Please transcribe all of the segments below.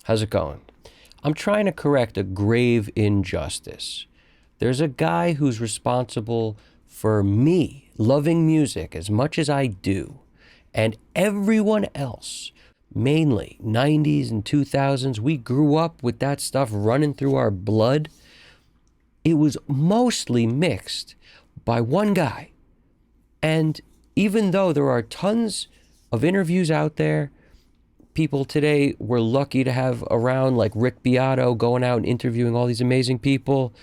How's it going? I'm trying to correct a grave injustice. There's a guy who's responsible for me loving music as much as I do, and everyone else, mainly 90s and 2000s, we grew up with that stuff running through our blood. It was mostly mixed by one guy. And even though there are tons of interviews out there, people today we're lucky to have around, like Rick Beato going out and interviewing all these amazing people.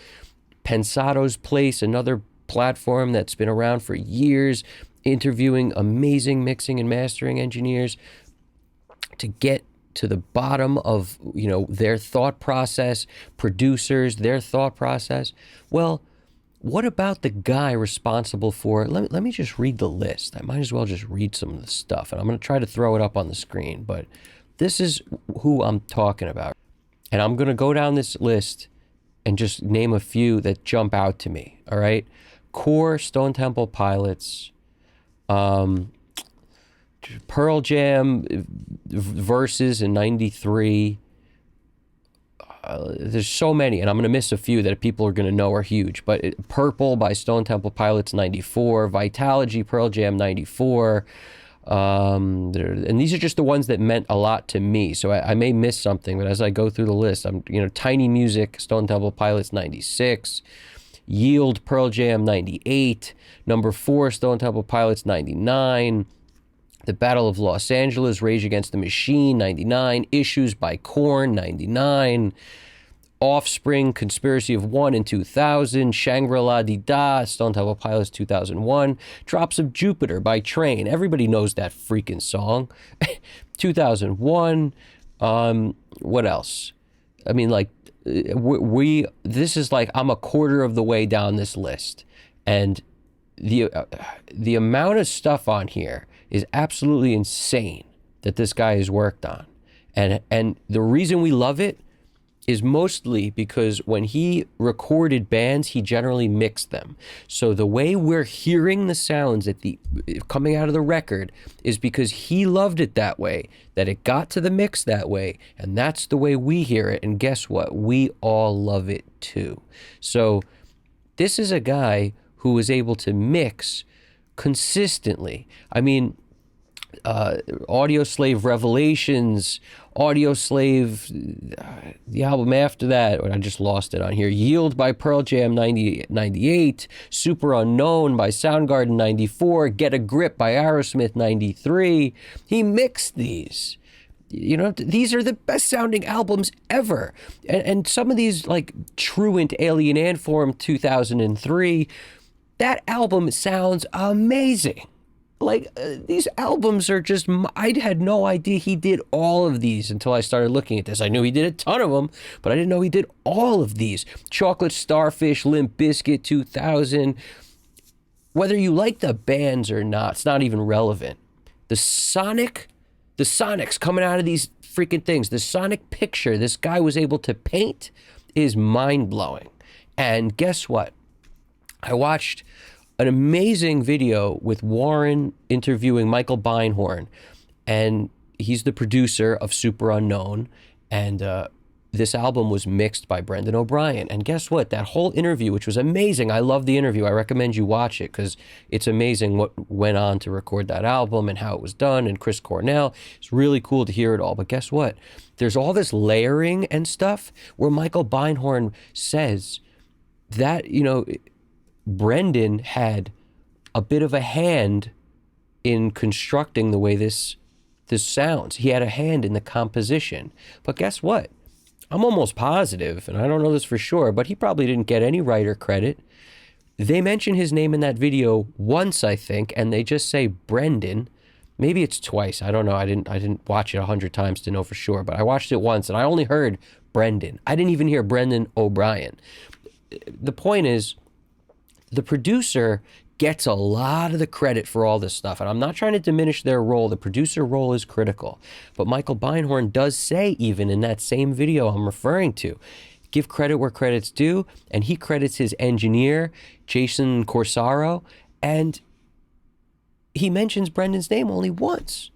Pensado's Place, another platform that's been around for years, interviewing amazing mixing and mastering engineers to get to the bottom of, their thought process, producers, their thought process. Well, what about the guy responsible for, let me just read the list. I might as well just read some of the stuff, and I'm going to try to throw it up on the screen, but this is who I'm talking about. And I'm going to go down this list and just name a few that jump out to me, all right? Core, Stone Temple Pilots, Pearl Jam verses in 93. There's so many, and I'm going to miss a few that people are going to know are huge. But Purple by Stone Temple Pilots, 94. Vitalogy, Pearl Jam, 94. And these are just the ones that meant a lot to me. So I may miss something, but as I go through the list, Tiny Music, Stone Temple Pilots, 96. Yield, Pearl Jam, 98. Number 4, Stone Temple Pilots, 99. The Battle of Los Angeles, Rage Against the Machine, 99. Issues by Korn, 99. Offspring, Conspiracy of One in 2000. Shangri-La Di Da, Stone Temple Pilots, 2001. Drops of Jupiter by Train. Everybody knows that freaking song. 2001. What else? I mean, like, this is like, I'm a quarter of the way down this list. And the amount of stuff on here is absolutely insane that this guy has worked on. And the reason we love it is mostly because when he recorded bands, he generally mixed them. So the way we're hearing the sounds coming out of the record is because he loved it that way, that it got to the mix that way, and that's the way we hear it. And guess what? We all love it too. So this is a guy who was able to mix consistently. I mean, Audio Slave Revelations, Audio Slave, the album after that, I just lost it on here. Yield by Pearl Jam, 98. Super Unknown by Soundgarden, 94. Get a Grip by Aerosmith, 93. He mixed these. These are the best sounding albums ever. And some of these, like Truant, Alien Antform, 2003, that album sounds amazing. Like, these albums are just, I had no idea he did all of these until I started looking at this. I knew he did a ton of them, but I didn't know he did all of these. Chocolate Starfish, Limp Bizkit, 2000. Whether you like the bands or not, it's not even relevant. The sonics coming out of these freaking things, the sonic picture this guy was able to paint is mind-blowing. And guess what? I watched an amazing video with Warren interviewing Michael Beinhorn, and he's the producer of Super Unknown, and this album was mixed by Brendan O'Brien. And guess what? That whole interview, which was amazing, I love the interview. I recommend you watch it because it's amazing what went on to record that album and how it was done, and Chris Cornell. It's really cool to hear it all. But guess what? There's all this layering and stuff where Michael Beinhorn says that, Brendan had a bit of a hand in constructing the way this sounds. He had a hand in the composition. But guess what? I'm almost positive, and I don't know this for sure, but he probably didn't get any writer credit. They mention his name in that video once, I think, and they just say Brendan. Maybe it's twice. I don't know. I didn't watch it 100 times to know for sure, but I watched it once, and I only heard Brendan. I didn't even hear Brendan O'Brien. The point is, the producer gets a lot of the credit for all this stuff. And I'm not trying to diminish their role. The producer role is critical. But Michael Beinhorn does say, even in that same video I'm referring to, give credit where credit's due. And he credits his engineer, Jason Corsaro. And he mentions Brendan's name only once.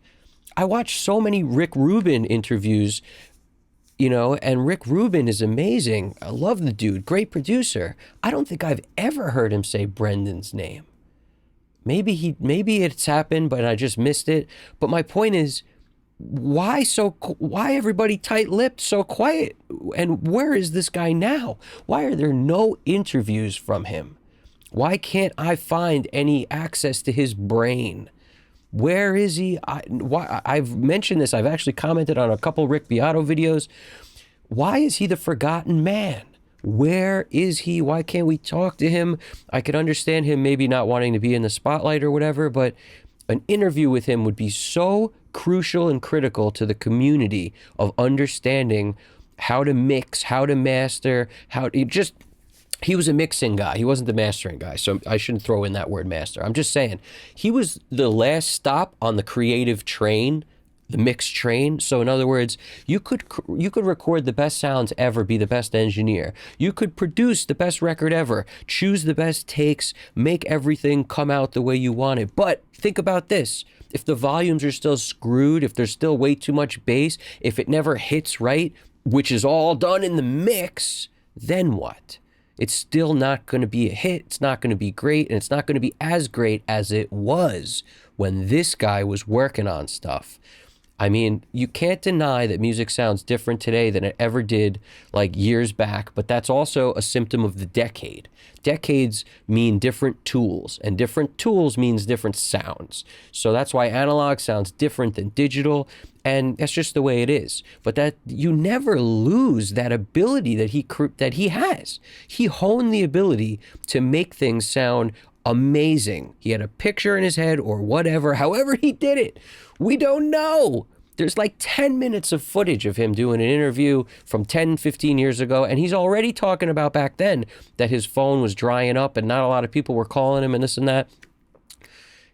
I watched so many Rick Rubin interviews And Rick Rubin is amazing. I love the dude, great producer. I don't think I've ever heard him say Brendan's name. Maybe it's happened, but I just missed it. But my point is, why everybody tight-lipped, so quiet? And where is this guy now? Why are there no interviews from him? Why can't I find any access to his brain? Where is he? I've mentioned this. I've actually commented on a couple Rick Beato videos. Why is he the forgotten man? Where is he? Why can't we talk to him? I could understand him maybe not wanting to be in the spotlight or whatever, but an interview with him would be so crucial and critical to the community of understanding how to mix, how to master, he was a mixing guy. He wasn't the mastering guy, so I shouldn't throw in that word master. I'm just saying he was the last stop on the creative train, the mix train. So in other words, you could record the best sounds ever, be the best engineer. You could produce the best record ever, choose the best takes, make everything come out the way you want it. But think about this. If the volumes are still screwed, if there's still way too much bass, if it never hits right, which is all done in the mix, then what? It's still not going to be a hit. It's not going to be great. And it's not going to be as great as it was when this guy was working on stuff. I mean, you can't deny that music sounds different today than it ever did like years back, but that's also a symptom of the decade. Decades mean different tools, and different tools means different sounds. So that's why analog sounds different than digital, and that's just the way it is. But that you never lose that ability that he has. He honed the ability to make things sound amazing. He had a picture in his head or whatever, however he did it. We don't know. There's like 10 minutes of footage of him doing an interview from 10, 15 years ago, and he's already talking about back then that his phone was drying up and not a lot of people were calling him and this and that.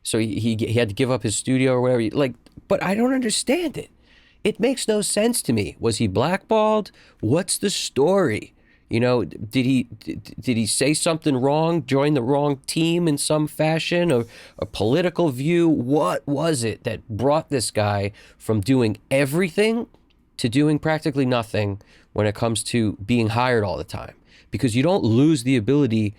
So he had to give up his studio or whatever. But I don't understand it. It makes no sense to me. Was he blackballed? What's the story? Did he say something wrong, join the wrong team in some fashion, or a political view? What was it that brought this guy from doing everything to doing practically nothing when it comes to being hired all the time? Because you don't lose the ability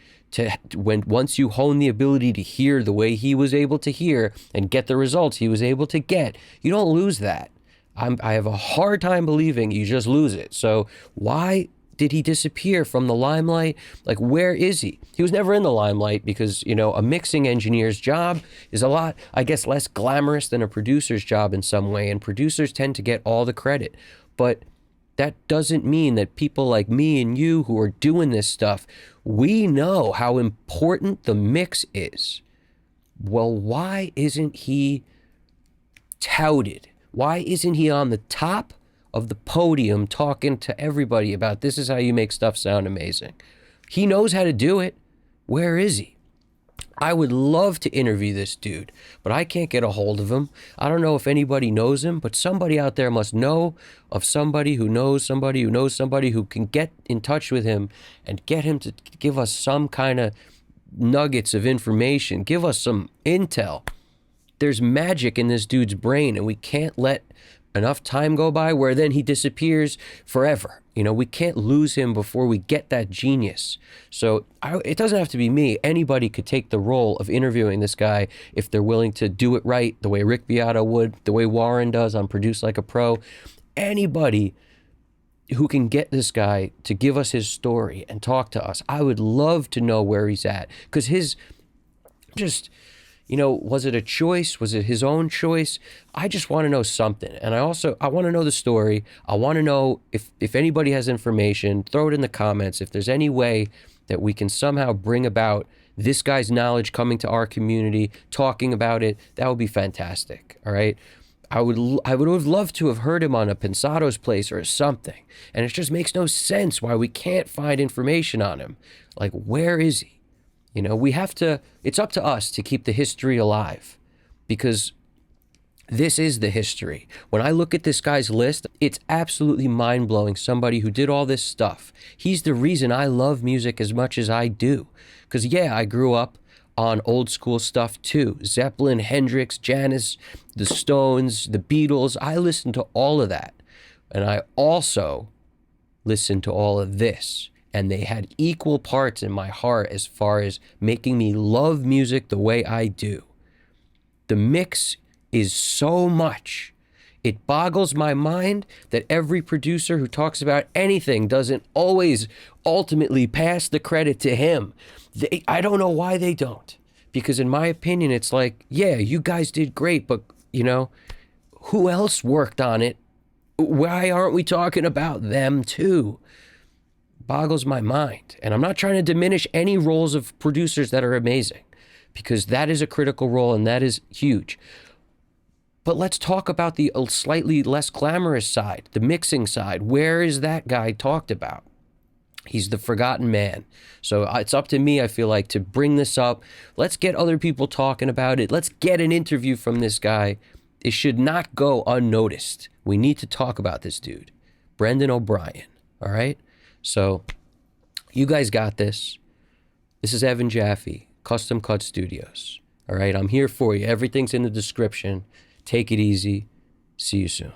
once you hone the ability to hear the way he was able to hear and get the results he was able to get, you don't lose that. I have a hard time believing you just lose it. So why did he disappear from the limelight? Where is he? He was never in the limelight because, a mixing engineer's job is a lot, I guess, less glamorous than a producer's job in some way. And producers tend to get all the credit. But that doesn't mean that people like me and you who are doing this stuff, we know how important the mix is. Well, why isn't he touted? Why isn't he on the top of the podium talking to everybody about this is how you make stuff sound amazing? He knows how to do it. Where is he? I would love to interview this dude, but I can't get a hold of him. I don't know if anybody knows him, but somebody out there must know of somebody who knows somebody who knows somebody who can get in touch with him and get him to give us some kind of nuggets of information, give us some intel. There's magic in this dude's brain, and we can't let enough time go by where then he disappears forever. We can't lose him before we get that genius. So it doesn't have to be me. Anybody could take the role of interviewing this guy if they're willing to do it right, the way Rick Beato would, the way Warren does on Produce Like a Pro. Anybody who can get this guy to give us his story and talk to us. I would love to know where he's at, because was it a choice? Was it his own choice? I just want to know something. And I want to know the story. I want to know if anybody has information, throw it in the comments. If there's any way that we can somehow bring about this guy's knowledge coming to our community, talking about it, that would be fantastic. All right. I would have loved to have heard him on a Pensado's place or something. And it just makes no sense why we can't find information on him. Where is he? It's up to us to keep the history alive, because this is the history. When I look at this guy's list, it's absolutely mind-blowing. Somebody who did all this stuff. He's the reason I love music as much as I do. Because, yeah, I grew up on old school stuff too. Zeppelin, Hendrix, Janis, the Stones, the Beatles. I listened to all of that. And I also listened to all of this, and they had equal parts in my heart as far as making me love music the way I do. The mix is so much. It boggles my mind that every producer who talks about anything doesn't always ultimately pass the credit to him. I don't know why they don't. Because in my opinion, it's like, yeah, you guys did great, but, you know, who else worked on it? Why aren't we talking about them too? Boggles my mind. And I'm not trying to diminish any roles of producers that are amazing, because that is a critical role and that is huge. But let's talk about the slightly less glamorous side, the mixing side. Where is that guy talked about? He's the forgotten man. So it's up to me, I feel like, to bring this up. Let's get other people talking about it. Let's get an interview from this guy. It should not go unnoticed. We need to talk about this dude, Brendan O'Brien. All right? So you guys got this. This is Evan Jaffe, Custom Cut Studios. All right? I'm here for you. Everything's in the description. Take it easy. See you soon.